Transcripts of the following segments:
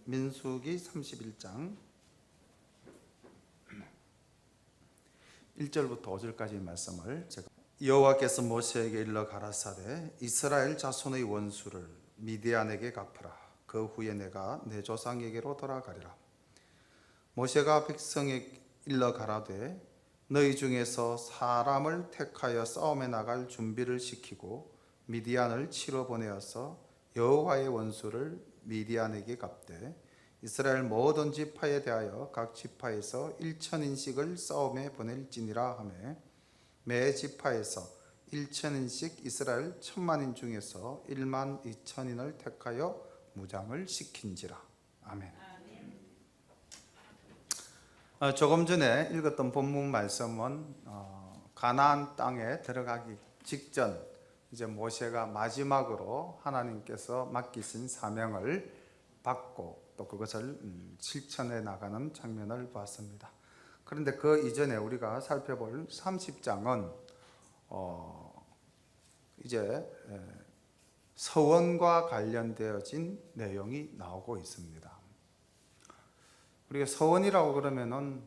민수기 31장 1절부터 5절까지 말씀을 제가 여호와께서 모세에게 일러 가라사대 이스라엘 자손의 원수를 미디안에게 갚으라. 그 후에 내가 내 조상에게로 돌아가리라. 모세가 백성에게 일러 가라되 너희 중에서 사람을 택하여 싸움에 나갈 준비를 시키고 미디안을 치러 보내어서 여호와의 원수를 미디안에게 갚되 이스라엘 모든 지파에 대하여 각 지파에서 1,000인씩을 싸움에 보낼지니라 하매 매 지파에서 1,000인씩 이스라엘 1,000만인 중에서 12,000인을 택하여 무장을 시킨지라. 아멘. 조금 전에 읽었던 본문 말씀은 가나안 땅에 들어가기 직전 이제 모세가 마지막으로 하나님께서 맡기신 사명을 받고 또 그것을 실천해 나가는 장면을 봤습니다. 그런데 그 이전에 우리가 살펴볼 30장은 이제 서원과 관련되어진 내용이 나오고 있습니다. 우리가 서원이라고 그러면은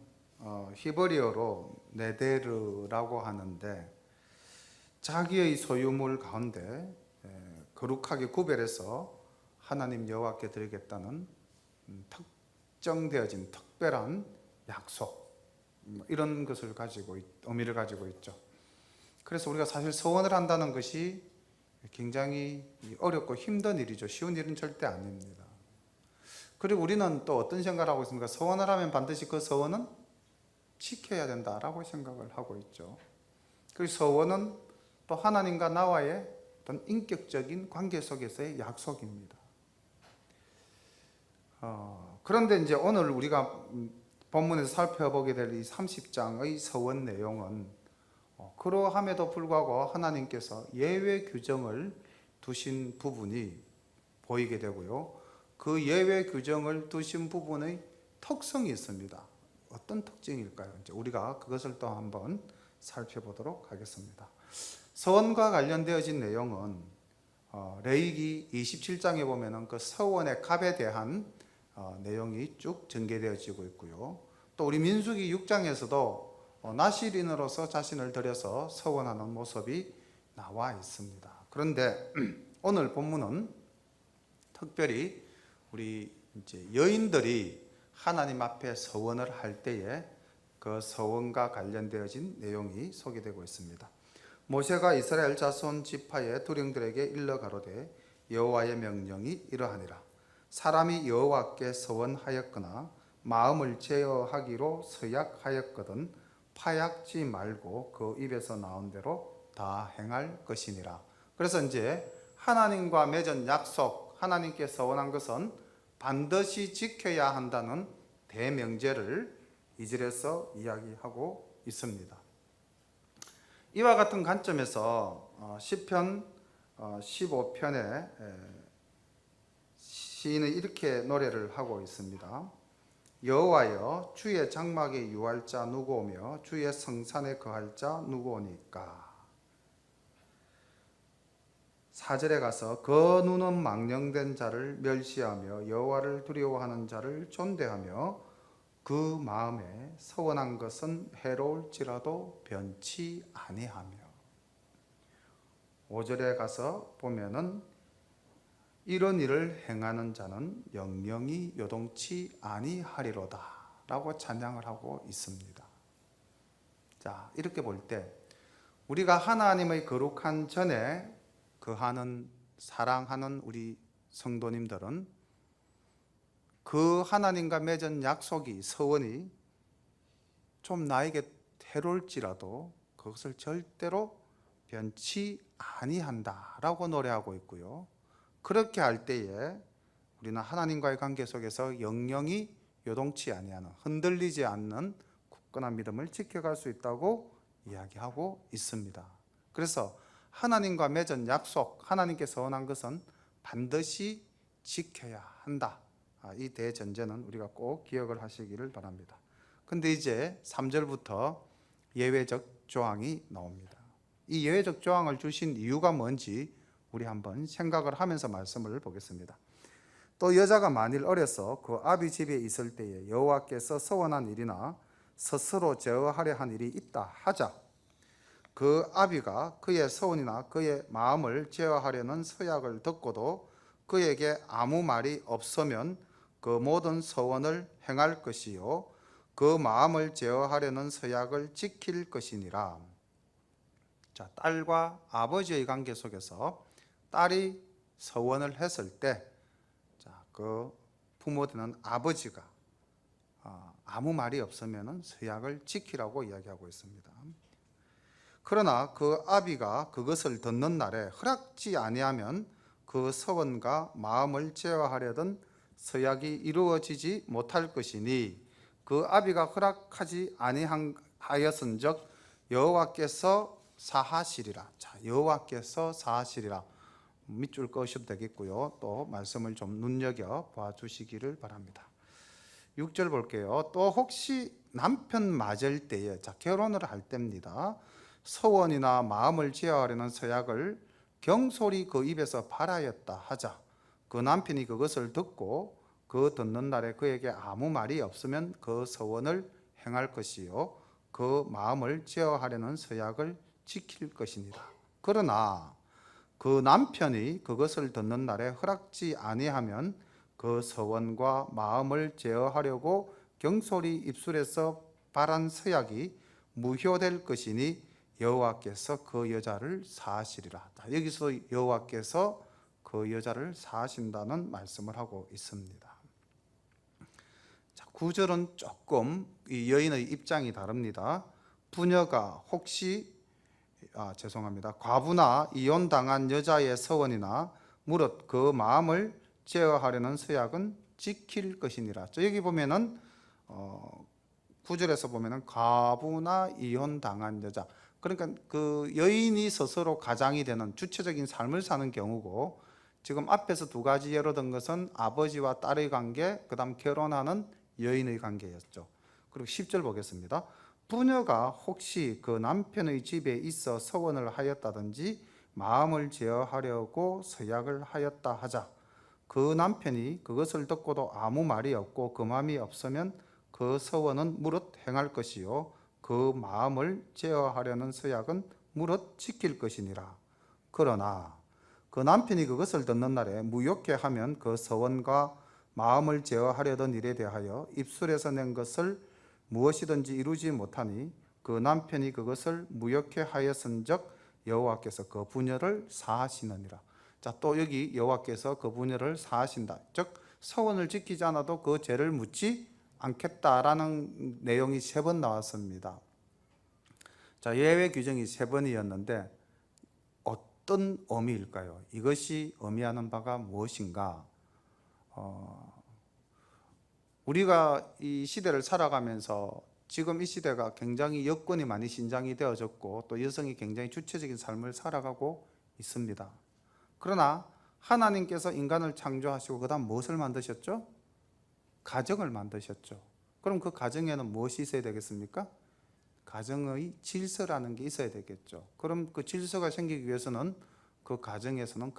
히브리어로 네데르라고 하는데 자기의 소유물 가운데 거룩하게 구별해서 하나님 여호와께 드리겠다는 특정되어진 특별한 약속 이런 것을 가지고 의미를 가지고 있죠. 그래서 우리가 사실 서원을 한다는 것이 굉장히 어렵고 힘든 일이죠. 쉬운 일은 절대 아닙니다. 그리고 우리는 또 어떤 생각을 하고 있습니까? 서원을 하면 반드시 그 서원은 지켜야 된다라고 생각을 하고 있죠. 그리고 서원은 또 하나님과 나와의 어떤 인격적인 관계 속에서의 약속입니다. 그런데 이제 오늘 우리가 본문에서 살펴보게 될 이 30장의 서원 내용은 그러함에도 불구하고 하나님께서 예외 규정을 두신 부분이 보이게 되고요. 그 예외 규정을 두신 부분의 특성이 있습니다. 어떤 특징일까요? 이제 우리가 그것을 또 한번 살펴보도록 하겠습니다. 서원과 관련되어진 내용은 레위기 27장에 보면은 그 서원의 값에 대한 내용이 쭉 전개되어지고 있고요. 또 우리 민수기 6장에서도 나실인으로서 자신을 들여서 서원하는 모습이 나와 있습니다. 그런데 오늘 본문은 특별히 우리 이제 여인들이 하나님 앞에 서원을 할 때에 그 서원과 관련되어진 내용이 소개되고 있습니다. 모세가 이스라엘 자손 지파의 두령들에게 일러 가로되 여호와의 명령이 이러하니라. 사람이 여호와께 서원하였거나 마음을 제어하기로 서약하였거든 파약지 말고 그 입에서 나온 대로 다 행할 것이니라. 그래서 이제 하나님과 맺은 약속, 하나님께 서원한 것은 반드시 지켜야 한다는 대명제를 이 절에서 이야기하고 있습니다. 이와 같은 관점에서 시편 15편에 시인은 이렇게 노래를 하고 있습니다. 여호와여 주의 장막에 유할 자 누구오며 주의 성산에 거할 자 누구오니까. 4절에 가서 그 눈은 망령된 자를 멸시하며 여호와를 두려워하는 자를 존대하며 그 마음에 서원한 것은 해로울지라도 변치 아니하며. 5절에 가서 보면은 이런 일을 행하는 자는 영영이 요동치 아니하리로다 라고 찬양을 하고 있습니다. 자, 이렇게 볼 때 우리가 하나님의 거룩한 전에 거하는 사랑하는 우리 성도님들은 그 하나님과 맺은 약속이 서원이 좀 나에게 해로울지라도 그것을 절대로 변치 아니한다라고 노래하고 있고요. 그렇게 할 때에 우리는 하나님과의 관계 속에서 영영이 요동치 아니하는 흔들리지 않는 굳건한 믿음을 지켜갈 수 있다고 이야기하고 있습니다. 그래서 하나님과 맺은 약속, 하나님께 서원한 것은 반드시 지켜야 한다. 이 대전제는 우리가 꼭 기억을 하시기를 바랍니다. 근데 이제 3절부터 예외적 조항이 나옵니다. 이 예외적 조항을 주신 이유가 뭔지 우리 한번 생각을 하면서 말씀을 보겠습니다. 또 여자가 만일 어려서 그 아비 집에 있을 때에 여호와께서 서원한 일이나 스스로 제어하려 한 일이 있다 하자. 그 아비가 그의 서원이나 그의 마음을 제어하려는 서약을 듣고도 그에게 아무 말이 없으면 그 모든 서원을 행할 것이요 그 마음을 제어하려는 서약을 지킬 것이니라. 자, 딸과 아버지의 관계 속에서 딸이 서원을 했을 때, 자, 그 부모되는 아버지가 아무 말이 없으면 서약을 지키라고 이야기하고 있습니다. 그러나 그 아비가 그것을 듣는 날에 허락지 아니하면 그 서원과 마음을 제어하려던 서약이 이루어지지 못할 것이니 그 아비가 허락하지 아니하였은즉 여호와께서 사하시리라. 자, 여호와께서 사하시리라. 밑줄 그으셔도 되겠고요. 또 말씀을 좀 눈여겨 봐주시기를 바랍니다. 6절 볼게요. 또 혹시 남편 맞을 때에, 자, 결혼을 할 때입니다. 서원이나 마음을 제어하려는 서약을 경솔히 그 입에서 발하였다 하자. 그 남편이 그것을 듣고 그 듣는 날에 그에게 아무 말이 없으면 그 서원을 행할 것이요 그 마음을 제어하려는 서약을 지킬 것이니라. 그러나 그 남편이 그것을 듣는 날에 허락지 아니하면 그 서원과 마음을 제어하려고 경솔히 입술에서 발한 서약이 무효될 것이니 여호와께서 그 여자를 사하시리라. 여기서 여호와께서 그 여자를 사하신다는 말씀을 하고 있습니다. 자, 9절은 조금 이 여인의 입장이 다릅니다. 부녀가 혹시 과부나 이혼당한 여자의 서원이나 무릇 그 마음을 제어하려는 서약은 지킬 것이니라. 여기 보면은 9절에서 보면은 과부나 이혼당한 여자, 그러니까 그 여인이 스스로 가장이 되는 주체적인 삶을 사는 경우고, 지금 앞에서 두 가지 예로 든 것은 아버지와 딸의 관계, 그 다음 결혼하는 여인의 관계였죠. 그리고 10절 보겠습니다. 부녀가 혹시 그 남편의 집에 있어 서원을 하였다든지 마음을 제어하려고 서약을 하였다 하자. 그 남편이 그것을 듣고도 아무 말이 없고 그 마음이 없으면 그 서원은 무릇 행할 것이요 그 마음을 제어하려는 서약은 무릇 지킬 것이니라. 그러나 그 남편이 그것을 듣는 날에 무효케 하면 그 서원과 마음을 제어하려던 일에 대하여 입술에서 낸 것을 무엇이든지 이루지 못하니 그 남편이 그것을 무효케 하였은즉 여호와께서 그 부녀를 사하시느니라. 자, 또 여기 여호와께서 그 부녀를 사하신다. 즉 서원을 지키지 않아도 그 죄를 묻지 않겠다라는 내용이 3번 나왔습니다. 자, 예외 규정이 3번이었는데 어떤 의미일까요? 이것이 의미하는 바가 무엇인가? 우리가 이 시대를 살아가면서 지금 이 시대가 굉장히 여건이 많이 신장이 되어졌고 또 여성이 굉장히 주체적인 삶을 살아가고 있습니다. 그러나 하나님께서 인간을 창조하시고 그 다음 무엇을 만드셨죠? 가정을 만드셨죠. 그럼 그 가정에는 무엇이 있어야 되겠습니까? 가정의 질서라는 게 있어야 되겠죠. 그럼 그 질서가 생기기 위해서는 그 가정에서는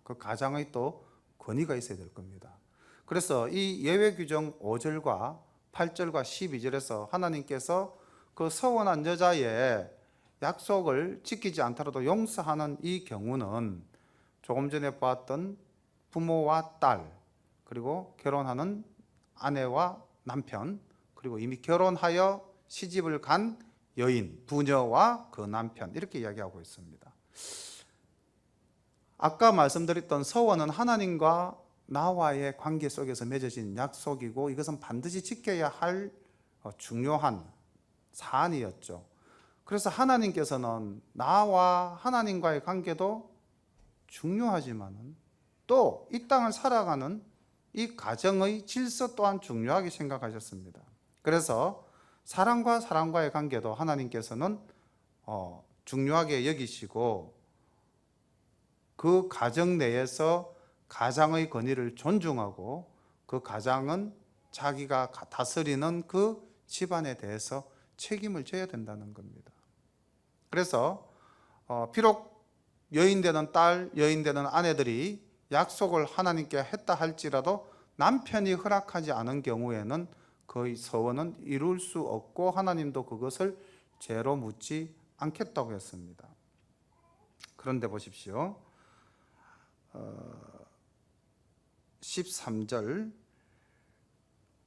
그 가장의 또 권위가 있어야 될 겁니다. 그래서 이 예외 규정 5절과 8절과 12절에서 하나님께서 그 서원한 여자의 약속을 지키지 않더라도 용서하는 이 경우는 조금 전에 보았던 부모와 딸, 그리고 결혼하는 아내와 남편, 그리고 이미 결혼하여 시집을 간 여인, 부녀와 그 남편, 이렇게 이야기하고 있습니다. 아까 말씀드렸던 서원은 하나님과 나와의 관계 속에서 맺어진 약속이고 이것은 반드시 지켜야 할 중요한 사안이었죠. 그래서 하나님께서는 나와 하나님과의 관계도 중요하지만 또 이 땅을 살아가는 이 가정의 질서 또한 중요하게 생각하셨습니다. 그래서 사람과 사람과의 관계도 하나님께서는 중요하게 여기시고 그 가정 내에서 가장의 권위를 존중하고 그 가장은 자기가 다스리는 그 집안에 대해서 책임을 져야 된다는 겁니다. 그래서 비록 여인 되는 딸, 여인 되는 아내들이 약속을 하나님께 했다 할지라도 남편이 허락하지 않은 경우에는 그 서원은 이룰 수 없고 하나님도 그것을 죄로 묻지 않겠다고 했습니다. 그런데 보십시오. 13절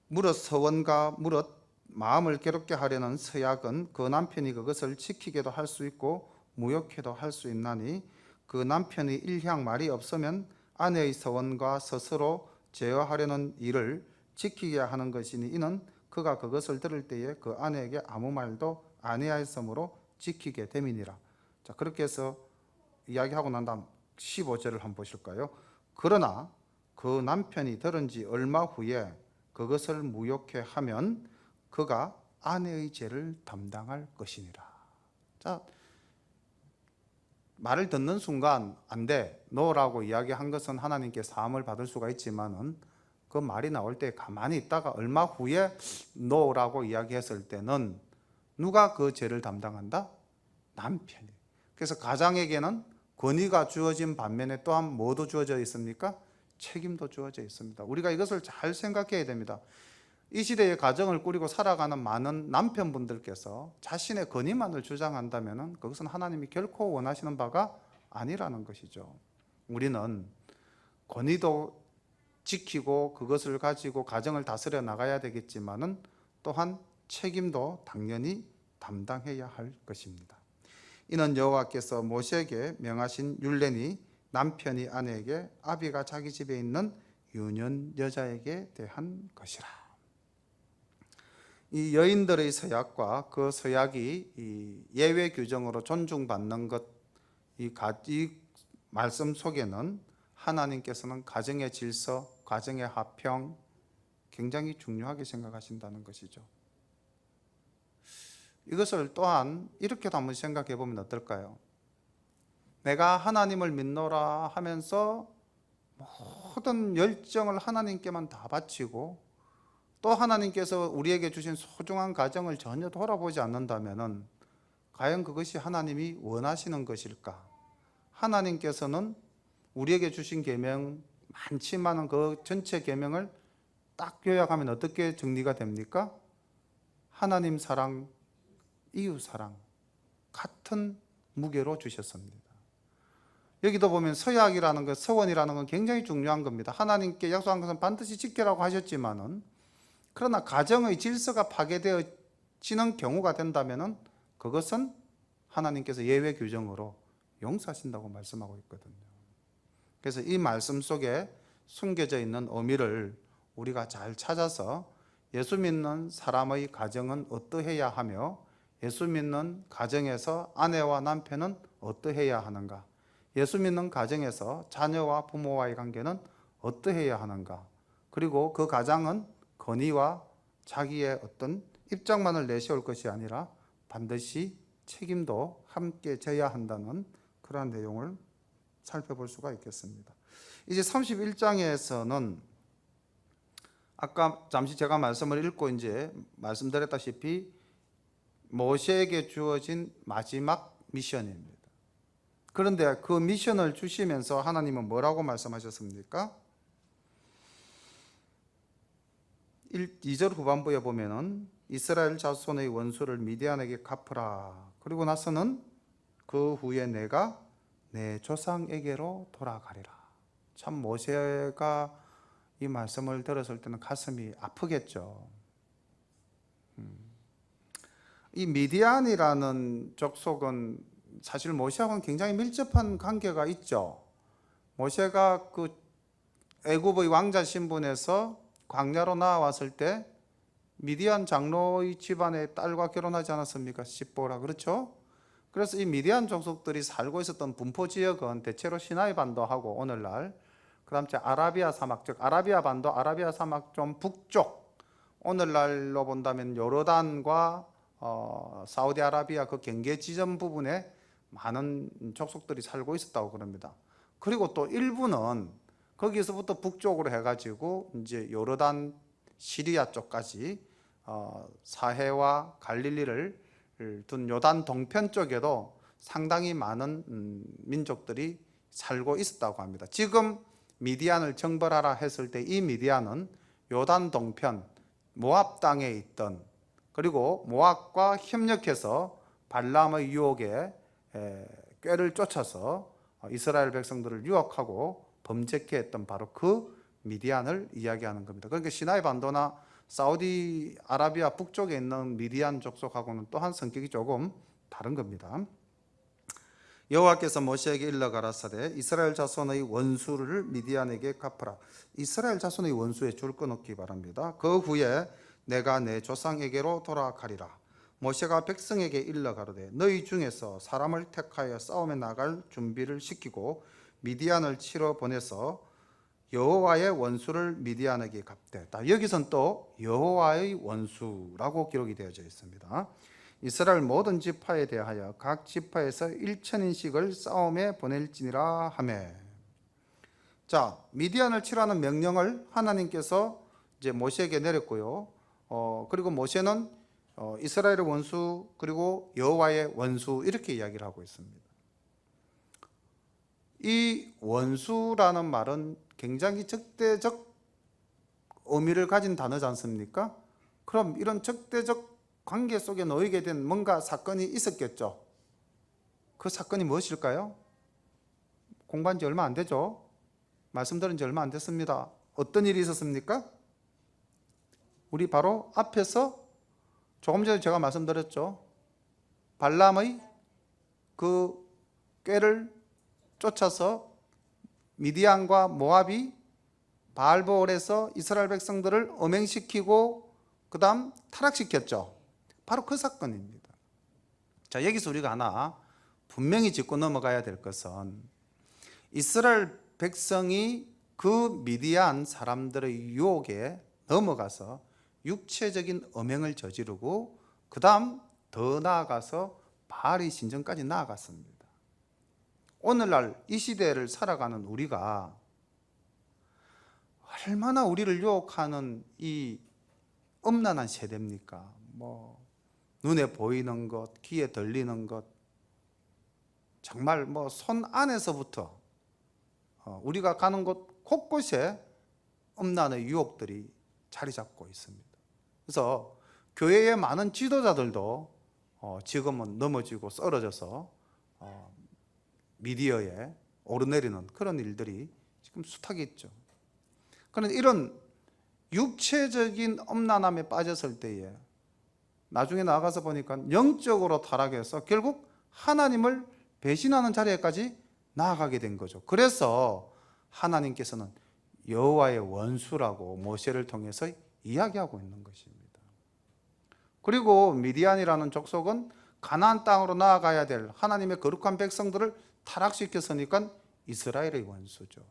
무릇 서원과 무릇 마음을 괴롭게 하려는 서약은 그 남편이 그것을 지키게도 할 수 있고 무효케도 할 수 있나니 그 남편이 일향 말이 없으면 아내의 서원과 스스로 제어하려는 일을 지키게 하는 것이니 이는 그가 그것을 들을 때에 그 아내에게 아무 말도 아니하였으므로 지키게 됨이니라. 자, 그렇게 해서 이야기하고 난 다음 15절을 한번 보실까요? 그러나 그 남편이 들은 지 얼마 후에 그것을 무효케 하면 그가 아내의 죄를 담당할 것이니라. 자, 말을 듣는 순간 안 돼, 너라고 이야기한 것은 하나님께 사함을 받을 수가 있지만은 그 말이 나올 때 가만히 있다가 얼마 후에 너라고 이야기했을 때는 누가 그 죄를 담당한다? 남편이. 그래서 가장에게는 권위가 주어진 반면에 또한 뭐도 주어져 있습니까? 책임도 주어져 있습니다. 우리가 이것을 잘 생각해야 됩니다. 이 시대의 가정을 꾸리고 살아가는 많은 남편분들께서 자신의 권위만을 주장한다면 그것은 하나님이 결코 원하시는 바가 아니라는 것이죠. 우리는 권위도 지키고 그것을 가지고 가정을 다스려 나가야 되겠지만은 또한 책임도 당연히 담당해야 할 것입니다. 이는 여호와께서 모세에게 명하신 율례니 남편이 아내에게 아비가 자기 집에 있는 유년 여자에게 대한 것이라. 이 여인들의 서약과 그 서약이 이 예외 규정으로 존중받는 것, 이 말씀 속에는 하나님께서는 가정의 질서, 가정의 화평 굉장히 중요하게 생각하신다는 것이죠. 이것을 또한 이렇게도 한번 생각해 보면 어떨까요? 내가 하나님을 믿노라 하면서 모든 열정을 하나님께만 다 바치고 또 하나님께서 우리에게 주신 소중한 가정을 전혀 돌아보지 않는다면 과연 그것이 하나님이 원하시는 것일까? 하나님께서는 우리에게 주신 계명 많지만 그 전체 계명을 딱 요약하면 어떻게 정리가 됩니까? 하나님 사랑, 이웃 사랑 같은 무게로 주셨습니다. 여기도 보면 서약이라는 것, 서원이라는 건 굉장히 중요한 겁니다. 하나님께 약속한 것은 반드시 지키라고 하셨지만은 그러나 가정의 질서가 파괴되어지는 경우가 된다면은 그것은 하나님께서 예외 규정으로 용서하신다고 말씀하고 있거든요. 그래서 이 말씀 속에 숨겨져 있는 의미를 우리가 잘 찾아서 예수 믿는 사람의 가정은 어떠해야 하며 예수 믿는 가정에서 아내와 남편은 어떠해야 하는가, 예수 믿는 가정에서 자녀와 부모와의 관계는 어떠해야 하는가, 그리고 그 가장은 권위와 자기의 어떤 입장만을 내세울 것이 아니라 반드시 책임도 함께 져야 한다는 그러한 내용을 살펴볼 수가 있겠습니다. 이제 31장에서는 아까 잠시 제가 말씀을 읽고 이제 말씀드렸다시피 모세에게 주어진 마지막 미션입니다. 그런데 그 미션을 주시면서 하나님은 뭐라고 말씀하셨습니까? 2절 후반부에 보면은 이스라엘 자손의 원수를 미디안에게 갚으라. 그리고 나서는 그 후에 내가 내 조상에게로 돌아가리라. 참 모세가 이 말씀을 들었을 때는 가슴이 아프겠죠. 이 미디안이라는 족속은 사실 모세하고는 굉장히 밀접한 관계가 있죠. 모세가 그 애굽의 왕자 신분에서 광야로 나왔을 때 미디안 장로의 집안의 딸과 결혼하지 않았습니까? 십보라. 그렇죠? 그래서 이 미디안 족속들이 살고 있었던 분포 지역은 대체로 시나이 반도하고 오늘날 그다음 아라비아 사막, 즉 아라비아 반도, 아라비아 사막 좀 북쪽, 오늘날로 본다면 요르단과 사우디아라비아 그 경계 지점 부분에 많은 족속들이 살고 있었다고 그럽니다. 그리고 또 일부는 거기서부터 북쪽으로 해가지고 이제 요르단, 시리아 쪽까지 사해와 갈릴리를 둔 요단 동편 쪽에도 상당히 많은 민족들이 살고 있었다고 합니다. 지금 미디안을 정벌하라 했을 때 이 미디안은 요단 동편 모압 땅에 있던, 그리고 모압과 협력해서 발람의 유혹에 꾀를 쫓아서 이스라엘 백성들을 유혹하고 범죄케 했던 바로 그 미디안을 이야기하는 겁니다. 그러니까 시나이 반도나 사우디아라비아 북쪽에 있는 미디안 족속하고는 또한 성격이 조금 다른 겁니다. 여호와께서 모세에게 일러 가라사대 이스라엘 자손의 원수를 미디안에게 갚으라. 이스라엘 자손의 원수에 줄 끊었기 바랍니다. 그 후에 내가 내 조상에게로 돌아가리라. 모세가 백성에게 일러 가로되 너희 중에서 사람을 택하여 싸움에 나갈 준비를 시키고 미디안을 치러 보내서 여호와의 원수를 미디안에게 갚되. 여기선 또 여호와의 원수라고 기록이 되어져 있습니다. 이스라엘 모든 지파에 대하여 각 지파에서 1,000인씩을 싸움에 보낼지니라 하매. 자, 미디안을 치라는 명령을 하나님께서 이제 모세에게 내렸고요. 그리고 모세는 이스라엘의 원수 그리고 여호와의 원수 이렇게 이야기를 하고 있습니다. 이 원수라는 말은 굉장히 적대적 의미를 가진 단어지 않습니까? 그럼 이런 적대적 관계 속에 놓이게 된 뭔가 사건이 있었겠죠. 그 사건이 무엇일까요? 공부한 지 얼마 안 되죠? 말씀 들은 지 얼마 안 됐습니다. 어떤 일이 있었습니까? 우리 바로 앞에서 조금 전에 제가 말씀드렸죠. 발람의 그 꾀를 쫓아서 미디안과 모압이 바알보올에서 이스라엘 백성들을 음행시키고 그 다음 타락시켰죠. 바로 그 사건입니다. 자, 여기서 우리가 하나 분명히 짚고 넘어가야 될 것은 이스라엘 백성이 그 미디안 사람들의 유혹에 넘어가서 육체적인 음행을 저지르고 그 다음 더 나아가서 바알의 신전까지 나아갔습니다. 오늘날 이 시대를 살아가는 우리가 얼마나 우리를 유혹하는 이 음란한 세대입니까? 눈에 보이는 것, 귀에 들리는 것, 정말 손 안에서부터 우리가 가는 곳 곳곳에 음란의 유혹들이 자리 잡고 있습니다. 그래서 교회의 많은 지도자들도 지금은 넘어지고 쓰러져서 미디어에 오르내리는 그런 일들이 지금 숱하게 있죠. 그런데 이런 육체적인 음란함에 빠졌을 때에 나중에 나가서 보니까 영적으로 타락해서 결국 하나님을 배신하는 자리에까지 나아가게 된 거죠. 그래서 하나님께서는 여호와의 원수라고 모세를 통해서 이야기하고 있는 것입니다. 그리고 미디안이라는 족속은 가나안 땅으로 나아가야 될 하나님의 거룩한 백성들을 타락시켰으니까 이스라엘의 원수죠.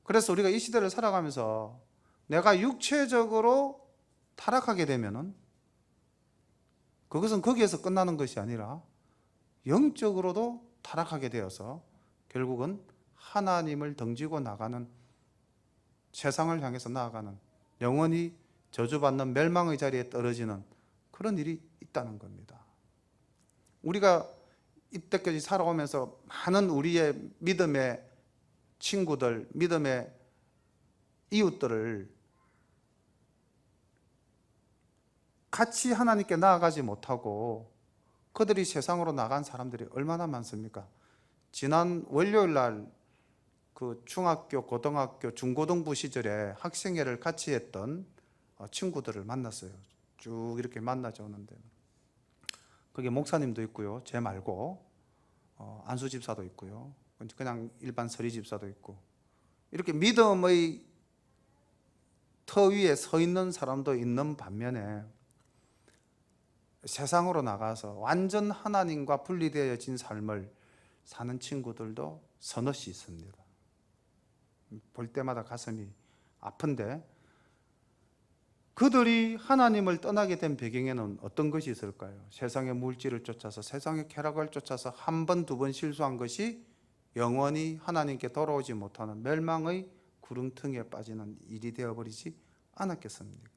그래서 우리가 이 시대를 살아가면서 내가 육체적으로 타락하게 되면은 그것은 거기에서 끝나는 것이 아니라 영적으로도 타락하게 되어서 결국은 하나님을 등지고 나가는, 세상을 향해서 나아가는, 영원히 저주받는 멸망의 자리에 떨어지는 그런 일이 있다는 겁니다. 우리가 이때까지 살아오면서 많은 우리의 믿음의 친구들, 믿음의 이웃들을 같이 하나님께 나아가지 못하고 그들이 세상으로 나간 사람들이 얼마나 많습니까? 지난 월요일 날 그 중학교, 고등학교, 중고등부 시절에 학생회를 같이 했던 친구들을 만났어요. 쭉 이렇게 만나져 오는데 거기 목사님도 있고요, 제 말고 안수 집사도 있고요, 그냥 일반 서리 집사도 있고, 이렇게 믿음의 터 위에 서 있는 사람도 있는 반면에 세상으로 나가서 완전 하나님과 분리되어진 삶을 사는 친구들도 서너씩 있습니다. 볼 때마다 가슴이 아픈데, 그들이 하나님을 떠나게 된 배경에는 어떤 것이 있을까요? 세상의 물질을 쫓아서, 세상의 쾌락을 쫓아서 한 번, 두 번 실수한 것이 영원히 하나님께 돌아오지 못하는 멸망의 구렁텅이에 빠지는 일이 되어버리지 않았겠습니까?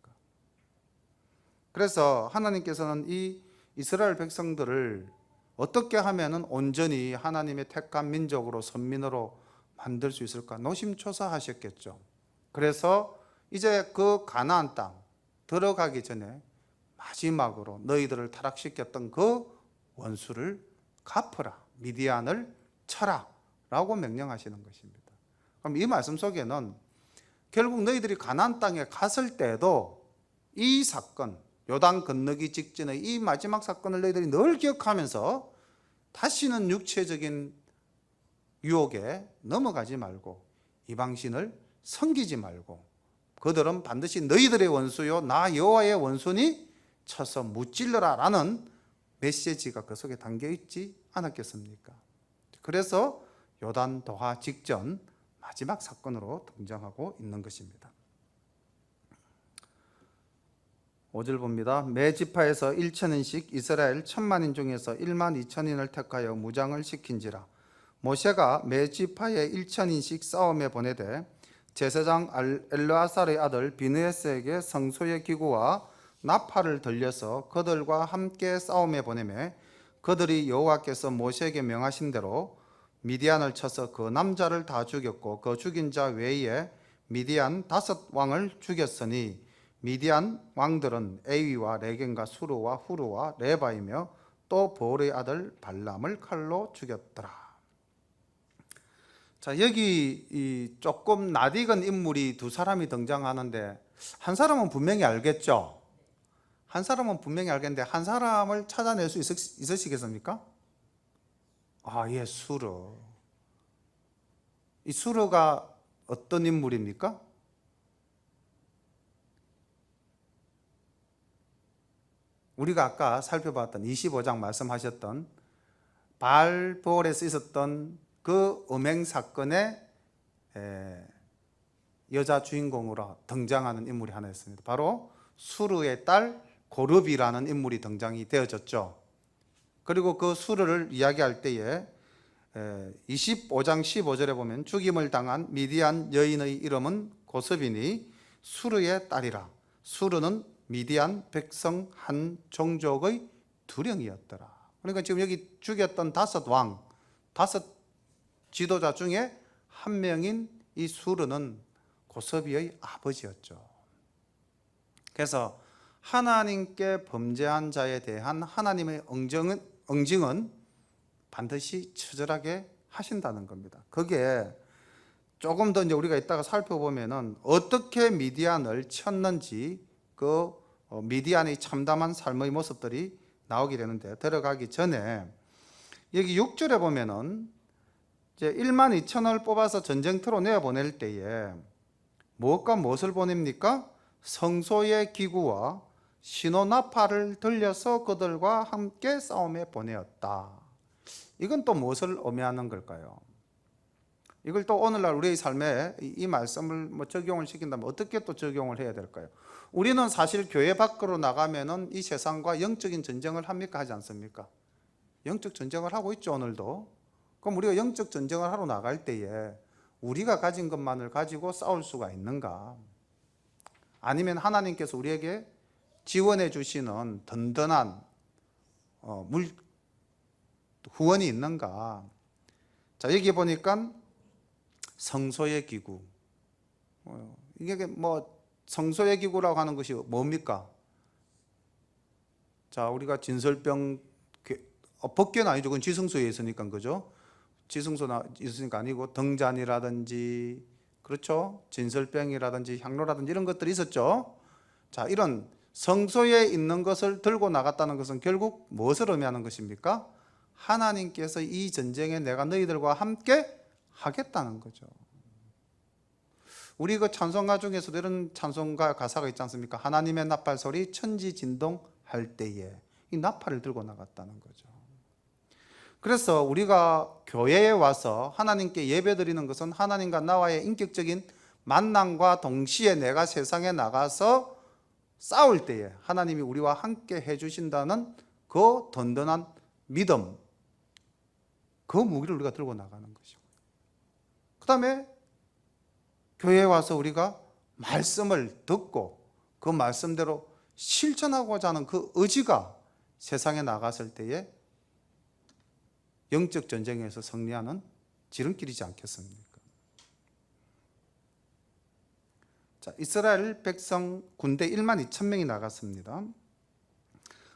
그래서 하나님께서는 이 이스라엘 백성들을 어떻게 하면은 온전히 하나님의 택한 민족으로, 선민으로 만들 수 있을까 노심초사하셨겠죠. 그래서 이제 그 가나안 땅 들어가기 전에 마지막으로 너희들을 타락시켰던 그 원수를 갚으라, 미디안을 쳐라 라고 명령하시는 것입니다. 그럼 이 말씀 속에는 결국 너희들이 가나안 땅에 갔을 때도 이 사건, 요단 건너기 직전의 이 마지막 사건을 너희들이 늘 기억하면서 다시는 육체적인 유혹에 넘어가지 말고 이방신을 섬기지 말고 그들은 반드시 너희들의 원수요 나 여호와의 원수니 쳐서 무찔러라 라는 메시지가 그 속에 담겨 있지 않았겠습니까? 그래서 요단 도하 직전 마지막 사건으로 등장하고 있는 것입니다. 5절 봅니다. 매 지파에서 1,000인씩 이스라엘 1,000만인 중에서 12,000인을 택하여 무장을 시킨지라. 모세가 매 지파에 1,000인씩 싸움에 보내되 제사장 엘르아살의 아들 비느에스에게 성소의 기구와 나팔을 들려서 그들과 함께 싸움에 보내매 그들이 여호와께서 모세에게 명하신 대로 미디안을 쳐서 그 남자를 다 죽였고 그 죽인 자 외에 미디안 5왕을 죽였으니 미디안 왕들은 에위와 레겐과 수르와 후르와 레바이며 또 보울의 아들 발람을 칼로 죽였더라. 자, 여기 조금 낯익은 인물이 두 사람이 등장하는데 한 사람은 분명히 알겠죠? 한 사람은 분명히 알겠는데 한 사람을 찾아낼 수 있으시겠습니까? 아, 예, 수르. 이 수르가 어떤 인물입니까? 우리가 아까 살펴봤던 25장 말씀하셨던 발볼에서 있었던 그 음행 사건의 여자 주인공으로 등장하는 인물이 하나 있습니다. 바로 수르의 딸 고르비라는 인물이 등장이 되어졌죠. 그리고 그 수르를 이야기할 때에 25장 15절에 보면 죽임을 당한 미디안 여인의 이름은 고스비니 수르의 딸이라. 수르는 미디안 백성 한 종족의 두령이었더라. 그러니까 지금 여기 죽였던 5왕, 5 지도자 중에 한 명인 이 수르는 고스비의 아버지였죠. 그래서 하나님께 범죄한 자에 대한 하나님의 응징은 반드시 처절하게 하신다는 겁니다. 거기에 조금 더 이제 우리가 이따가 살펴보면은 어떻게 미디안을 쳤는지 그 미디안의 참담한 삶의 모습들이 나오게 되는데 들어가기 전에 여기 6절에 보면은 이제 12,000을 뽑아서 전쟁터로 내어보낼 때에 무엇과 무엇을 보냅니까? 성소의 기구와 신호나팔을 들려서 그들과 함께 싸움에 보내었다. 이건 또 무엇을 의미하는 걸까요? 이걸 또 오늘날 우리의 삶에 이 말씀을 적용을 시킨다면 어떻게 또 적용을 해야 될까요? 우리는 사실 교회 밖으로 나가면은 이 세상과 영적인 전쟁을 합니까? 하지 않습니까? 영적 전쟁을 하고 있죠, 오늘도. 그럼 우리가 영적 전쟁을 하러 나갈 때에 우리가 가진 것만을 가지고 싸울 수가 있는가? 아니면 하나님께서 우리에게 지원해 주시는 든든한 후원이 있는가? 자, 여기 보니까 성소의 기구. 이게 뭐 성소의 기구라고 하는 것이 뭡니까? 자, 우리가 진설병 법궤는 아니죠. 그건 지성소에 있으니까 그죠? 지성소나 있으니까 아니고 등잔이라든지 그렇죠? 진설병이라든지 향로라든지 이런 것들이 있었죠. 자, 이런 성소에 있는 것을 들고 나갔다는 것은 결국 무엇을 의미하는 것입니까? 하나님께서 이 전쟁에 내가 너희들과 함께 하겠다는 거죠. 우리 그 찬송가 중에서도 이런 찬송가 가사가 있지 않습니까? 하나님의 나팔 소리 천지진동할 때에 이 나팔을 들고 나갔다는 거죠. 그래서 우리가 교회에 와서 하나님께 예배드리는 것은 하나님과 나와의 인격적인 만남과 동시에 내가 세상에 나가서 싸울 때에 하나님이 우리와 함께 해주신다는 그 든든한 믿음, 그 무기를 우리가 들고 나가는 것이고, 그 다음에 교회에 와서 우리가 말씀을 듣고 그 말씀대로 실천하고자 하는 그 의지가 세상에 나갔을 때에 영적 전쟁에서 승리하는 지름길이지 않겠습니까? 자, 이스라엘 백성 군대 1만 2천 명이 나갔습니다.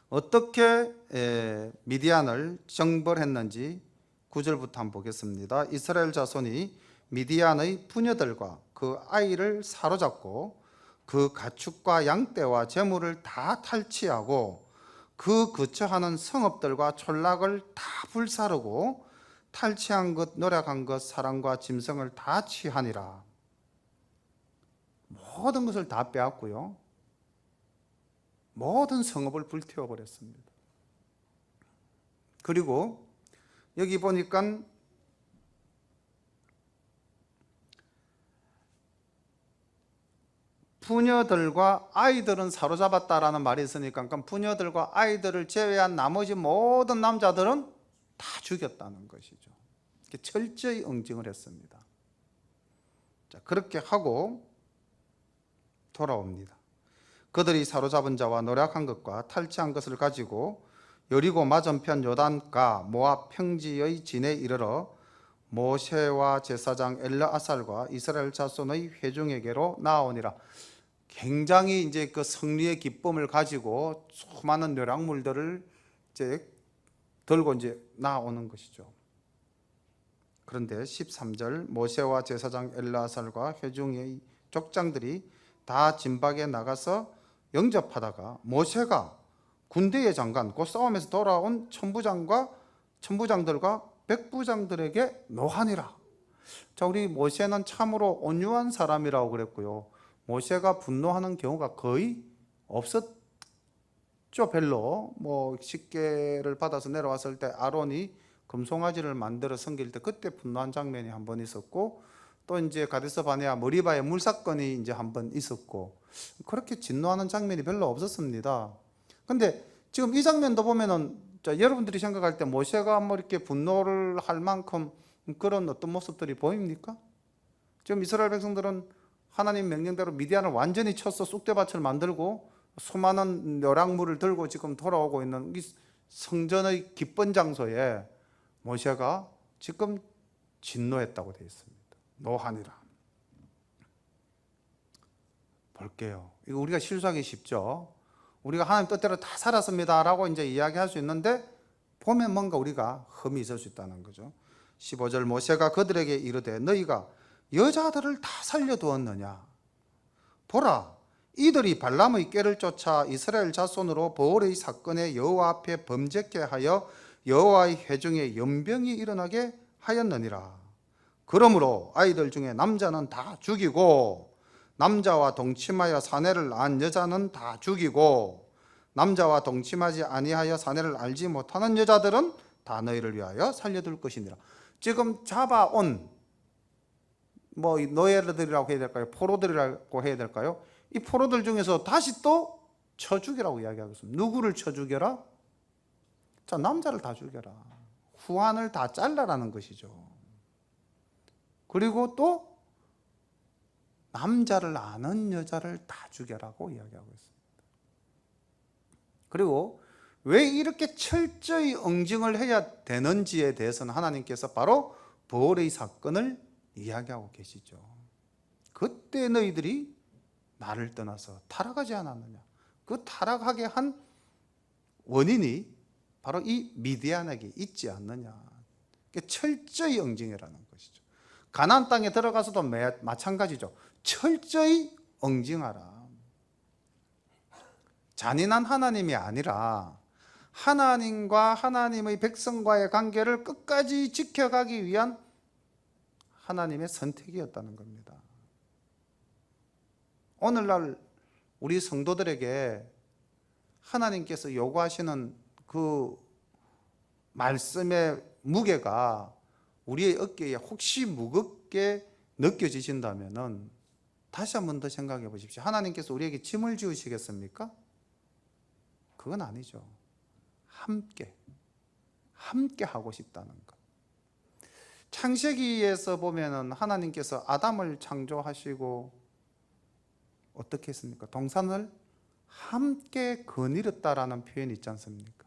어떻게 미디안을 정벌했는지 9절부터 한번 보겠습니다. 이스라엘 자손이 미디안의 부녀들과 그 아이를 사로잡고 그 가축과 양떼와 재물을 다 탈취하고 그 거처하는 성읍들과 촌락을 다 불사르고 탈취한 것, 노력한 것, 사람과 짐승을 다 취하니라. 모든 것을 다 빼앗고요. 모든 성읍을 불태워버렸습니다. 그리고 여기 보니까 부녀들과 아이들은 사로잡았다라는 말이 있으니까 부녀들과 아이들을 제외한 나머지 모든 남자들은 다 죽였다는 것이죠. 철저히 응징을 했습니다. 자, 그렇게 하고 돌아옵니다. 그들이 사로잡은 자와 노력한 것과 탈취한 것을 가지고 여리고 맞은편 요단가 모압 평지의 진에 이르러 모세와 제사장 엘르아살과 이스라엘 자손의 회중에게로 나아오니라. 굉장히 이제 그 승리의 기쁨을 가지고 수많은 노략물들을 이제 들고 이제 나오는 것이죠. 그런데 13절 모세와 제사장 엘르아살과 회중의 족장들이 다 진박에 나가서 영접하다가 모세가 군대의 장관, 그 싸움에서 돌아온 천부장들과 백부장들에게 노하니라. 자, 우리 모세는 참으로 온유한 사람이라고 그랬고요. 모세가 분노하는 경우가 거의 없었죠. 별로. 뭐 십계를 받아서 내려왔을 때 아론이 금송아지를 만들어 섬길 때 그때 분노한 장면이 한 번 있었고, 또 이제 가데스 바네아 머리바의 물사건이 이제 한 번 있었고, 그렇게 진노하는 장면이 별로 없었습니다. 근데 지금 이 장면도 보면은, 자, 여러분들이 생각할 때 모세가 뭐 이렇게 분노를 할 만큼 그런 어떤 모습들이 보입니까? 지금 이스라엘 백성들은 하나님 명령대로 미디안을 완전히 쳐서 쑥대밭을 만들고 수많은 벼락물을 들고 지금 돌아오고 있는 이 성전의 기쁜 장소에 모세가 지금 진노했다고 되어 있습니다. 노하니라. 볼게요. 이거 우리가 실수하기 쉽죠. 우리가 하나님 뜻대로 다 살았습니다 라고 이제 이야기할 수 있는데, 보면 뭔가 우리가 흠이 있을 수 있다는 거죠. 15절 모세가 그들에게 이르되 너희가 여자들을 다 살려두었느냐? 보라, 이들이 발람의 꾀를 쫓아 이스라엘 자손으로 버올의 사건에 여호와 앞에 범죄케 하여 여호와의 회중에 연병이 일어나게 하였느니라. 그러므로 아이들 중에 남자는 다 죽이고 남자와 동침하여 사내를 안 여자는 다 죽이고 남자와 동침하지 아니하여 사내를 알지 못하는 여자들은 다 너희를 위하여 살려둘 것이니라. 지금 잡아온 뭐 노예들이라고 해야 될까요? 포로들이라고 해야 될까요? 이 포로들 중에서 다시 또 쳐 죽이라고 이야기하고 있습니다. 누구를 쳐 죽여라? 자, 남자를 다 죽여라. 후환을 다 잘라라는 것이죠. 그리고 또 남자를 아는 여자를 다 죽여라고 이야기하고 있습니다. 그리고 왜 이렇게 철저히 응징을 해야 되는지에 대해서는 하나님께서 바로 버올의 사건을 이야기하고 계시죠. 그때 너희들이 나를 떠나서 타락하지 않았느냐? 그 타락하게 한 원인이 바로 이 미디안에게 있지 않느냐? 철저히 응징이라는 것이죠. 가나안 땅에 들어가서도 마찬가지죠. 철저히 응징하라. 잔인한 하나님이 아니라 하나님과 하나님의 백성과의 관계를 끝까지 지켜가기 위한 하나님의 선택이었다는 겁니다. 오늘날 우리 성도들에게 하나님께서 요구하시는 그 말씀의 무게가 우리의 어깨에 혹시 무겁게 느껴지신다면 다시 한 번 더 생각해 보십시오. 하나님께서 우리에게 짐을 지우시겠습니까? 그건 아니죠. 함께 하고 싶다는 것. 창세기에서 보면은 하나님께서 아담을 창조하시고 어떻게 했습니까? 동산을 함께 거닐었다라는 표현이 있지 않습니까?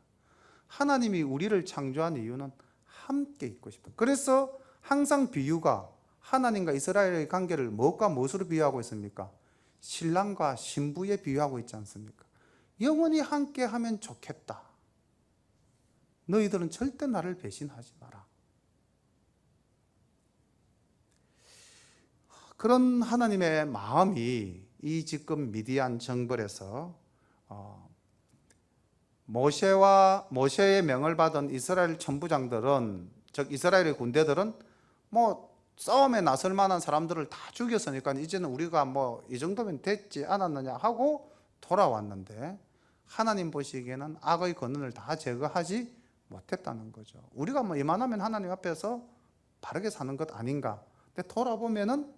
하나님이 우리를 창조한 이유는 함께 있고 싶다. 그래서 항상 비유가 하나님과 이스라엘의 관계를 무엇과 무엇으로 비유하고 있습니까? 신랑과 신부에 비유하고 있지 않습니까? 영원히 함께 하면 좋겠다. 너희들은 절대 나를 배신하지 마라. 그런 하나님의 마음이 이 지금 미디안 정벌에서 모세의 명을 받은 이스라엘 천부장들은, 즉 이스라엘의 군대들은 뭐 싸움에 나설 만한 사람들을 다 죽였으니까 이제는 우리가 뭐 이 정도면 됐지 않았느냐 하고 돌아왔는데, 하나님 보시기에는 악의 근원을 다 제거하지 못했다는 거죠. 우리가 뭐 이만하면 하나님 앞에서 바르게 사는 것 아닌가. 근데 돌아보면은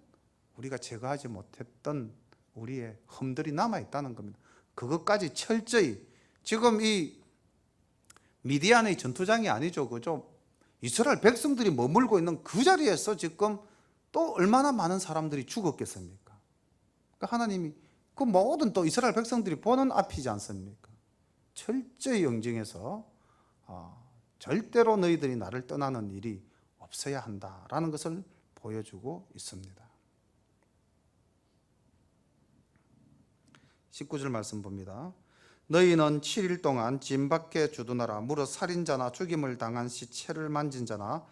우리가 제거하지 못했던 우리의 흠들이 남아 있다는 겁니다. 그것까지 철저히, 지금 이 미디안의 전투장이 아니죠, 그죠? 이스라엘 백성들이 머물고 있는 그 자리에서 지금 또 얼마나 많은 사람들이 죽었겠습니까? 그러니까 하나님이 그 모든 또 이스라엘 백성들이 보는 앞이지 않습니까? 철저히 영정해서 절대로 너희들이 나를 떠나는 일이 없어야 한다라는 것을 보여주고 있습니다. 19절 말씀 봅니다. 너희는 7일 동안 진 밖에 주둔하라. 무릇 살인자나 죽임을 당한 시체를 만진 자나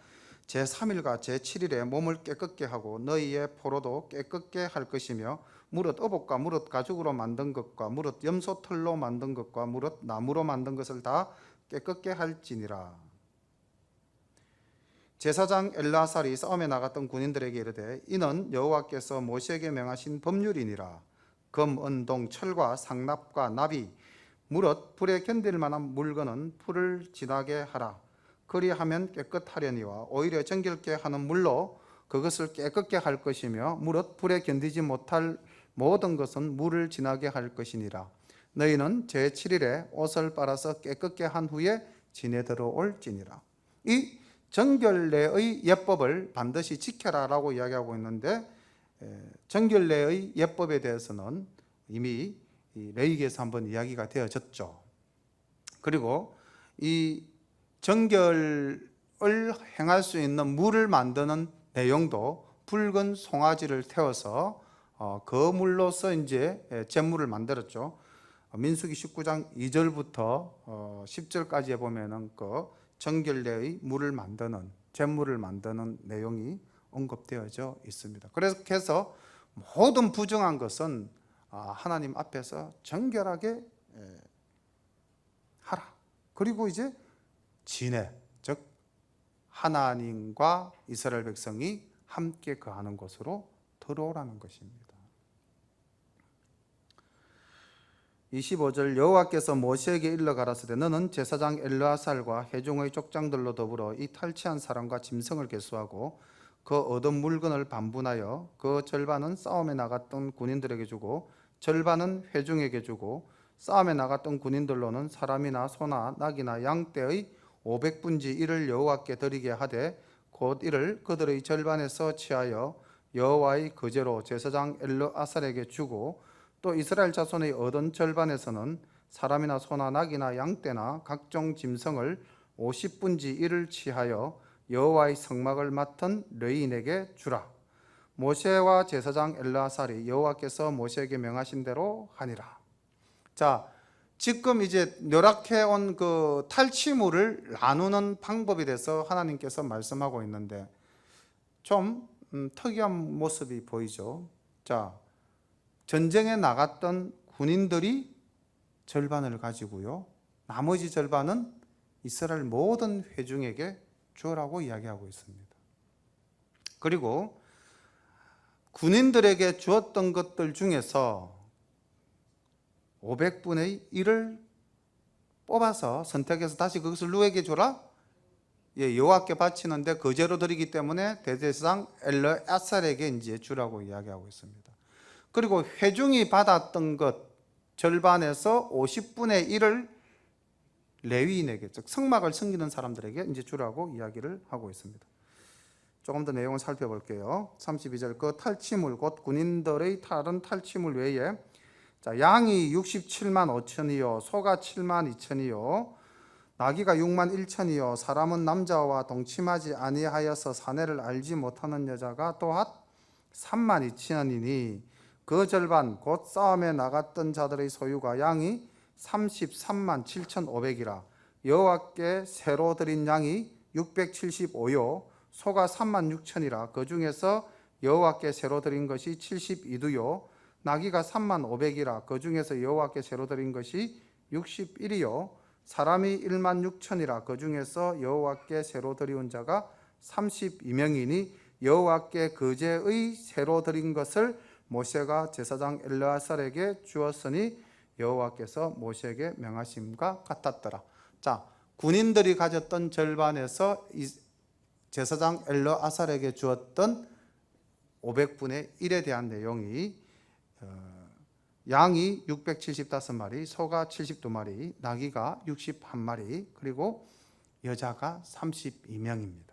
제3일과 제7일에 몸을 깨끗게 하고 너희의 포로도 깨끗게 할 것이며, 무릇 어복과 무릇 가죽으로 만든 것과 무릇 염소 털로 만든 것과 무릇 나무로 만든 것을 다 깨끗게 할지니라. 제사장 엘르아살이 싸움에 나갔던 군인들에게 이르되 이는 여호와께서 모세에게 명하신 법률이니라. 금, 은, 동, 철과 상납과 나비, 무릇 불에 견딜 만한 물건은 불을 지나게 하라. 그리하면 깨끗하려니와 오히려 정결케 하는 물로 그것을 깨끗게 할 것이며, 무릇 불에 견디지 못할 모든 것은 물을 지나게 할 것이니라. 너희는 제7일에 옷을 빨아서 깨끗게 한 후에 진에 들어올지니라. 이 정결례의 예법을 반드시 지켜라라고 이야기하고 있는데, 정결례의 예법에 대해서는 이미 레위기에서 한번 이야기가 되어졌죠. 그리고 이 정결을 행할 수 있는 물을 만드는 내용도 붉은 송아지를 태워서 그 물로서 이제 제물을 만들었죠. 민수기 19장 2절부터 10절까지에 보면은 그 정결례의 물을 만드는, 제물을 만드는 내용이 언급되어져 있습니다. 그래서 모든 부정한 것은 하나님 앞에서 정결하게 하라. 그리고 이제 진해, 즉 하나님과 이스라엘 백성이 함께 거하는 곳으로 들어오라는 것입니다. 25절 여호와께서 모세에게 일러 가라사대 너는 제사장 엘르아살과 회중의 족장들로 더불어 이 탈취한 사람과 짐승을 계수하고 그 얻은 물건을 반분하여 그 절반은 싸움에 나갔던 군인들에게 주고 절반은 회중에게 주고, 싸움에 나갔던 군인들로는 사람이나 소나 낙이나 양떼의 500분지 1을 여호와께 드리게 하되 곧 이를 그들의 절반에서 취하여 여호와의 거제로 제사장 엘르아살에게 주고, 또 이스라엘 자손의 얻은 절반에서는 사람이나 소나 낙이나 양떼나 각종 짐승을 50분지 1을 취하여 여호와의 성막을 맡은 레위인에게 주라. 모세와 제사장 엘르아살이 여호와께서 모세에게 명하신 대로 하니라. 자, 지금 이제 멸락해 온 그 탈취물을 나누는 방법에 대해서 하나님께서 말씀하고 있는데 좀 특이한 모습이 보이죠. 자, 전쟁에 나갔던 군인들이 절반을 가지고요, 나머지 절반은 이스라엘 모든 회중에게 주라고 이야기하고 있습니다. 그리고 군인들에게 주었던 것들 중에서 500분의 1을 뽑아서 선택해서 다시 그것을 누구에게 주라? 여호와께 바치는데 거제로 드리기 때문에 대제사장 엘르아살에게 이제 주라고 이야기하고 있습니다. 그리고 회중이 받았던 것 절반에서 50분의 1을 레위인에게, 즉 성막을 섬기는 사람들에게 이제 주라고 이야기를 하고 있습니다. 조금 더 내용을 살펴볼게요. 32절 그 탈취물 곧 군인들의 다른 탈취물 외에 양이 67만 5천이요 소가 7만 2천이요 나귀가 6만 1천이요 사람은 남자와 동침하지 아니하여서 사내를 알지 못하는 여자가 또한 3만 2천이니 그 절반 곧 싸움에 나갔던 자들의 소유가 양이 33만 7,500이라 여호와께 새로 드린 양이 675요 소가 3만 6천이라 그 중에서 여호와께 새로 드린 것이 72두요 나귀가 3만 500이라 그 중에서 여호와께 새로 드린 것이 61이요 사람이 1만 6천이라 그 중에서 여호와께 새로 드리운 자가 32명이니 여호와께 거제의 새로 드린 것을 모세가 제사장 엘르아살에게 주었으니 여호와께서 모세에게 명하심과 같았더라. 자, 군인들이 가졌던 절반에서 제사장 엘르아살에게 주었던 500분의 1에 대한 내용이 양이 675마리, 소가 72마리, 나귀가 61마리, 그리고 여자가 32명입니다.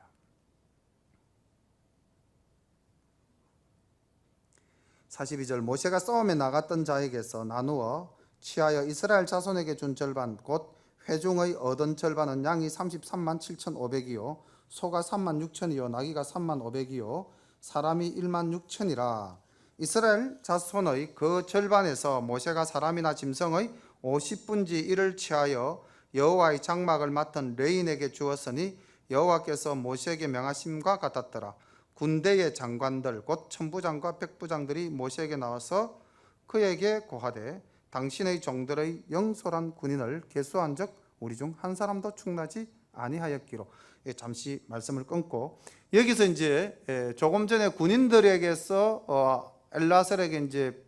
42절 모세가 싸움에 나갔던 자에게서 나누어 취하여 이스라엘 자손에게 준 절반 곧 회중의 얻은 절반은 양이 33만 7,500이요 소가 3만 6천이요 나귀가 3만 500이요 사람이 1만 6천이라 이스라엘 자손의 그 절반에서 모세가 사람이나 짐승의 50분지 1을 취하여 여호와의 장막을 맡은 레인에게 주었으니 여호와께서 모세에게 명하심과 같았더라. 군대의 장관들 곧 천부장과 백부장들이 모세에게 나와서 그에게 고하되 당신의 종들의 영솔한 군인을 계수한즉 우리 중 한 사람도 충나지 아니하였기로. 잠시 말씀을 끊고 여기서 이제 조금 전에 군인들에게서 엘르아살에게 이제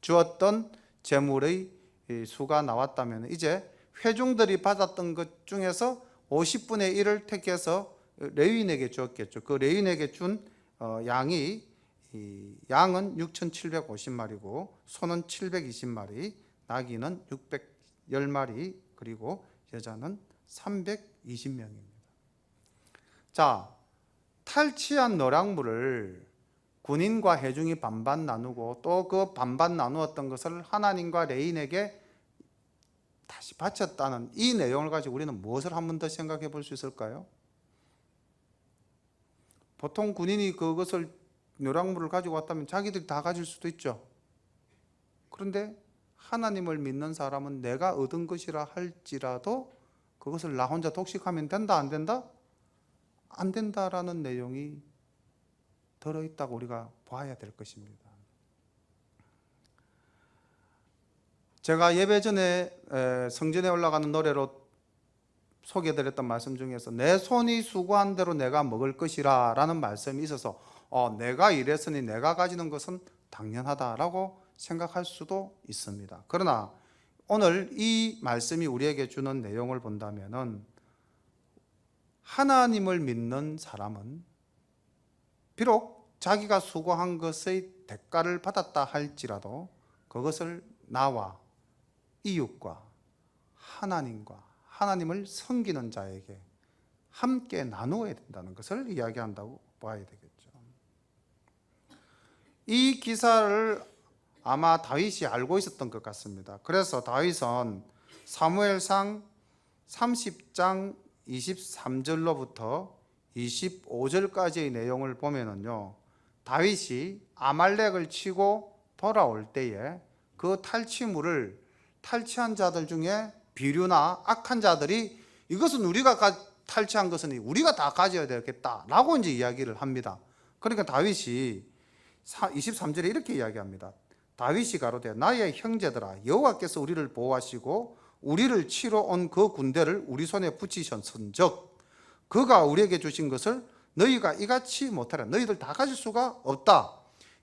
주었던 제물의 수가 나왔다면 이제 회중들이 받았던 것 중에서 50분의 1을 택해서 레위인에게 주었겠죠. 그 레위인에게 준 양이 양은 6,750마리고 소는 720마리, 나귀는 610마리, 그리고 여자는 320명입니다. 자, 탈취한 노략물을 군인과 회중이 반반 나누고 또 그 반반 나누었던 것을 하나님과 레인에게 다시 바쳤다는 이 내용을 가지고 우리는 무엇을 한 번 더 생각해 볼 수 있을까요? 보통 군인이 그것을 노략물을 가지고 왔다면 자기들이 다 가질 수도 있죠. 그런데 하나님을 믿는 사람은 내가 얻은 것이라 할지라도 그것을 나 혼자 독식하면 된다 안 된다? 안 된다라는 내용이 들어있다고 우리가 봐야 될 것입니다. 제가 예배 전에 성전에 올라가는 노래로 소개해드렸던 말씀 중에서 내 손이 수고한 대로 내가 먹을 것이라 라는 말씀이 있어서 내가 이랬으니 내가 가지는 것은 당연하다라고 생각할 수도 있습니다. 그러나 오늘 이 말씀이 우리에게 주는 내용을 본다면은 하나님을 믿는 사람은 비록 자기가 수고한 것의 대가를 받았다 할지라도 그것을 나와 이웃과 하나님과 하나님을 섬기는 자에게 함께 나누어야 된다는 것을 이야기한다고 봐야 되겠죠. 이 기사를 아마 다윗이 알고 있었던 것 같습니다. 그래서 다윗은 사무엘상 30장 23절로부터 25절까지의 내용을 보면은요, 다윗이 아말렉을 치고 돌아올 때에 그 탈취물을 탈취한 자들 중에 비류나 악한 자들이 이것은 우리가 탈취한 것은 우리가 다 가져야 되겠다라고 이제 이야기를 합니다. 그러니까 다윗이 23절에 이렇게 이야기합니다. 다윗이 가로되 나의 형제들아 여호와께서 우리를 보호하시고 우리를 치러 온 그 군대를 우리 손에 붙이셨은즉 그가 우리에게 주신 것을 너희가 이같이 못하라. 너희들 다 가질 수가 없다.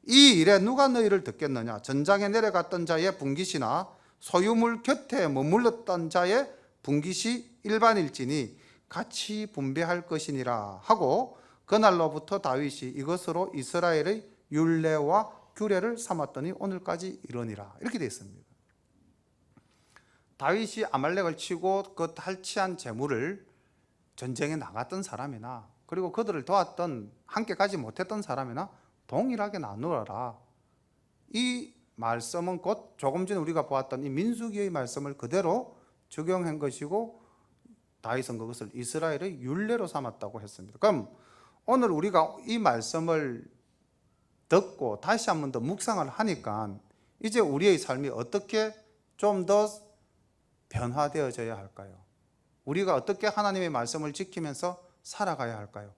이 일에 누가 너희를 듣겠느냐? 전장에 내려갔던 자의 분깃이나 소유물 곁에 머물렀던 자의 분깃이 일반일지니 같이 분배할 것이니라 하고 그날로부터 다윗이 이것으로 이스라엘의 율례와 규례를 삼았더니 오늘까지 이르니라. 이렇게 되어 있습니다. 다윗이 아말렉을 치고 그 탈취한 재물을 전쟁에 나갔던 사람이나 그리고 그들을 도왔던 함께 가지 못했던 사람이나 동일하게 나누어라. 이 말씀은 곧 조금 전에 우리가 보았던 이 민수기의 말씀을 그대로 적용한 것이고 다윗은 그것을 이스라엘의 율례로 삼았다고 했습니다. 그럼 오늘 우리가 이 말씀을 듣고 다시 한 번 더 묵상을 하니까 이제 우리의 삶이 어떻게 좀 더 변화되어져야 할까요? 우리가 어떻게 하나님의 말씀을 지키면서 살아가야 할까요?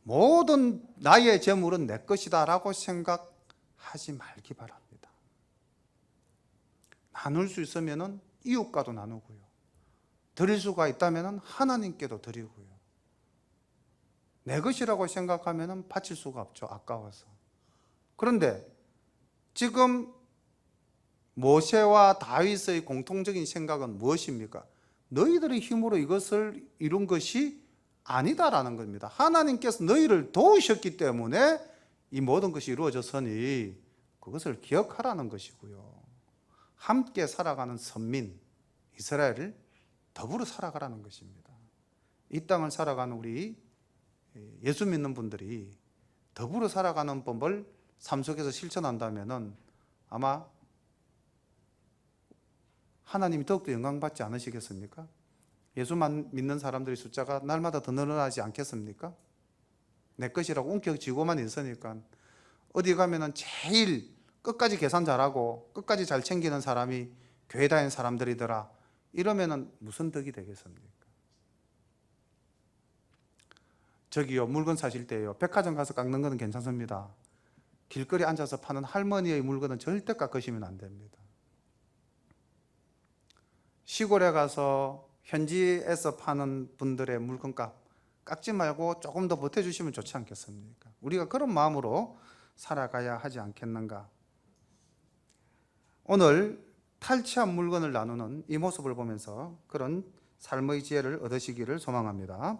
모든 나의 재물은 내 것이다 라고 생각하지 말기 바랍니다. 나눌 수 있으면 이웃과도 나누고요, 드릴 수가 있다면 하나님께도 드리고요, 내 것이라고 생각하면 바칠 수가 없죠, 아까워서. 그런데 지금 모세와 다윗의 공통적인 생각은 무엇입니까? 너희들의 힘으로 이것을 이룬 것이 아니다라는 겁니다. 하나님께서 너희를 도우셨기 때문에 이 모든 것이 이루어졌으니 그것을 기억하라는 것이고요, 함께 살아가는 선민 이스라엘을 더불어 살아가라는 것입니다. 이 땅을 살아가는 우리 예수 믿는 분들이 더불어 살아가는 법을 삶 속에서 실천한다면 아마 하나님이 더욱더 영광받지 않으시겠습니까? 예수만 믿는 사람들의 숫자가 날마다 더 늘어나지 않겠습니까? 내 것이라고 움켜쥐고만 있으니까 어디 가면은 제일 끝까지 계산 잘하고 끝까지 잘 챙기는 사람이 교회 다니는 사람들이더라, 이러면은 무슨 덕이 되겠습니까? 저기요, 물건 사실 때요, 백화점 가서 깎는 거는 괜찮습니다. 길거리 앉아서 파는 할머니의 물건은 절대 깎으시면 안 됩니다. 시골에 가서 현지에서 파는 분들의 물건값 깎지 말고 조금 더 보태주시면 좋지 않겠습니까? 우리가 그런 마음으로 살아가야 하지 않겠는가? 오늘 탈취한 물건을 나누는 이 모습을 보면서 그런 삶의 지혜를 얻으시기를 소망합니다.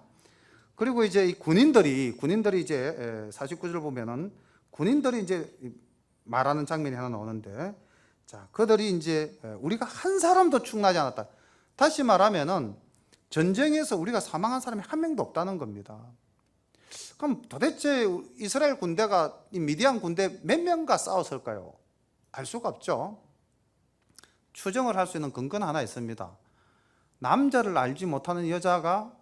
그리고 이제 이 군인들이 이제 49절 보면은 군인들이 이제 말하는 장면이 하나 나오는데, 자, 그들이 이제 우리가 한 사람도 충나지 않았다. 다시 말하면은 전쟁에서 우리가 사망한 사람이 한 명도 없다는 겁니다. 그럼 도대체 이스라엘 군대가 이 미디안 군대 몇 명과 싸웠을까요? 알 수가 없죠. 추정을 할 수 있는 근거는 하나 있습니다. 남자를 알지 못하는 여자가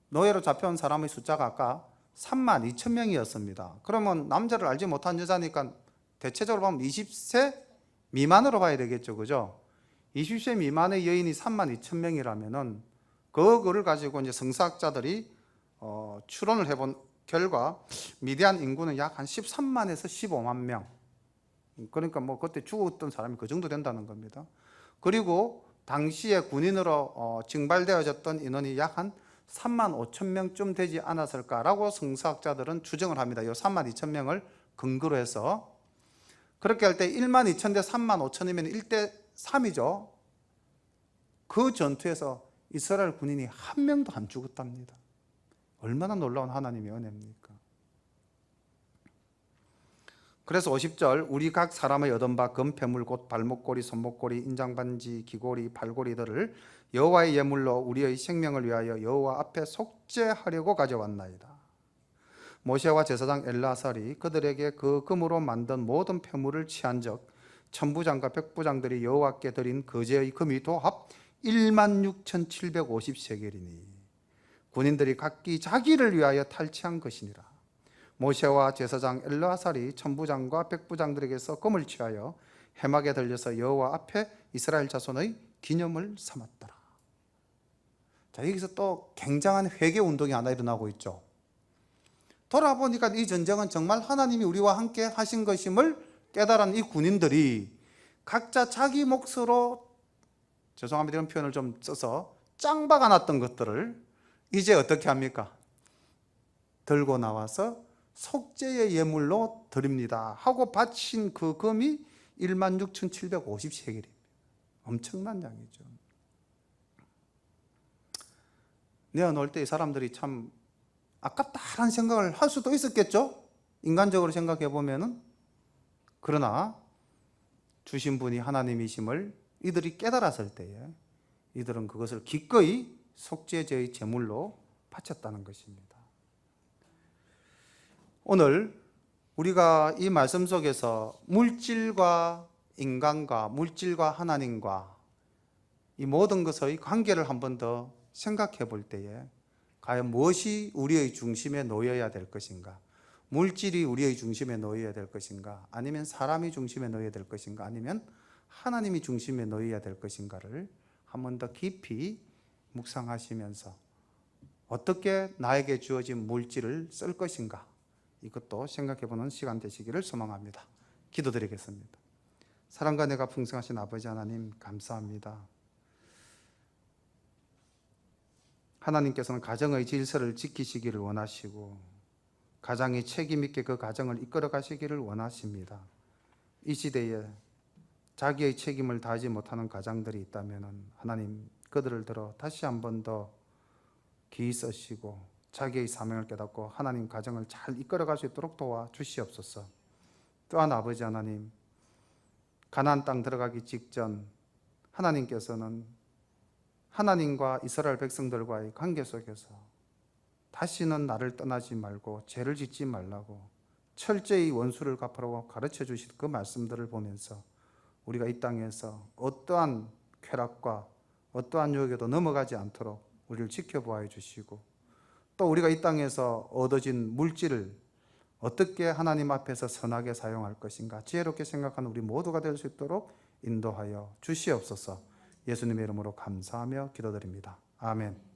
노예로 잡혀온 사람의 숫자가 아까 32,000명이었습니다. 그러면 남자를 알지 못한 여자니까 대체적으로 보면 20세 미만으로 봐야 되겠죠, 그죠? 20세 미만의 여인이 32,000명이라면은 그거를 가지고 이제 성서학자들이 추론을 해본 결과 미디안 인구는 약 한 13만에서 15만 명. 그러니까 뭐 그때 죽었던 사람이 그 정도 된다는 겁니다. 그리고 당시에 군인으로 징발되어졌던 인원이 약 한 3만 5천 명쯤 되지 않았을까라고 성서학자들은 추정을 합니다. 이 3만 2천 명을 근거로 해서. 그렇게 할 때 1만 2천 대 3만 5천이면 1대 3이죠. 그 전투에서 이스라엘 군인이 한 명도 안 죽었답니다. 얼마나 놀라운 하나님의 은혜입니까? 그래서 50절, 우리 각 사람의 얻은 바 금패물 곧 발목고리, 손목고리, 인장반지, 귀고리, 발고리들을 여호와의 예물로 우리의 생명을 위하여 여호와 앞에 속죄하려고 가져왔나이다. 모세와 제사장 엘르아살이 그들에게 그 금으로 만든 모든 폐물을 취한즉 천부장과 백부장들이 여호와께 드린 거제의 금이 도합 16,750세겔이니 군인들이 각기 자기를 위하여 탈취한 것이니라. 모세와 제사장 엘르아살이 천부장과 백부장들에게서 금을 취하여 해막에 들려서 여호와 앞에 이스라엘 자손의 기념을 삼았더라. 자, 여기서 또 굉장한 회개 운동이 하나 일어나고 있죠. 돌아보니까 이 전쟁은 정말 하나님이 우리와 함께 하신 것임을 깨달은 이 군인들이 각자 자기 몫으로, 죄송합니다 이런 표현을 좀 써서 짱박아 놨던 것들을 이제 어떻게 합니까? 들고 나와서 속죄의 예물로 드립니다 하고 바친 그 금이 16,750세겔입니다. 엄청난 양이죠. 내어놓을 때 이 사람들이 참 아깝다라는 생각을 할 수도 있었겠죠, 인간적으로 생각해 보면은. 그러나 주신 분이 하나님이심을 이들이 깨달았을 때에 이들은 그것을 기꺼이 속죄제의 제물로 바쳤다는 것입니다. 오늘 우리가 이 말씀 속에서 물질과 인간과 물질과 하나님과 이 모든 것의 관계를 한 번 더 생각해 볼 때에 과연 무엇이 우리의 중심에 놓여야 될 것인가, 물질이 우리의 중심에 놓여야 될 것인가, 아니면 사람이 중심에 놓여야 될 것인가, 아니면 하나님이 중심에 놓여야 될 것인가를 한 번 더 깊이 묵상하시면서 어떻게 나에게 주어진 물질을 쓸 것인가, 이것도 생각해보는 시간 되시기를 소망합니다. 기도드리겠습니다. 사랑과 내가 풍성하신 아버지 하나님, 감사합니다. 하나님께서는 가정의 질서를 지키시기를 원하시고 가장이 책임 있게 그 가정을 이끌어 가시기를 원하십니다. 이 시대에 자기의 책임을 다하지 못하는 가장들이 있다면 하나님, 그들을 들어 다시 한 번 더 기이 쓰시고 자기의 사명을 깨닫고 하나님 가정을 잘 이끌어갈 수 있도록 도와주시옵소서. 또한 아버지 하나님, 가나안 땅 들어가기 직전 하나님께서는 하나님과 이스라엘 백성들과의 관계 속에서 다시는 나를 떠나지 말고 죄를 짓지 말라고 철저히 원수를 갚으라고 가르쳐 주신 그 말씀들을 보면서 우리가 이 땅에서 어떠한 쾌락과 어떠한 유혹에도 넘어가지 않도록 우리를 지켜보아 주시고, 또 우리가 이 땅에서 얻어진 물질을 어떻게 하나님 앞에서 선하게 사용할 것인가 지혜롭게 생각하는 우리 모두가 될 수 있도록 인도하여 주시옵소서. 예수님의 이름으로 감사하며 기도드립니다. 아멘.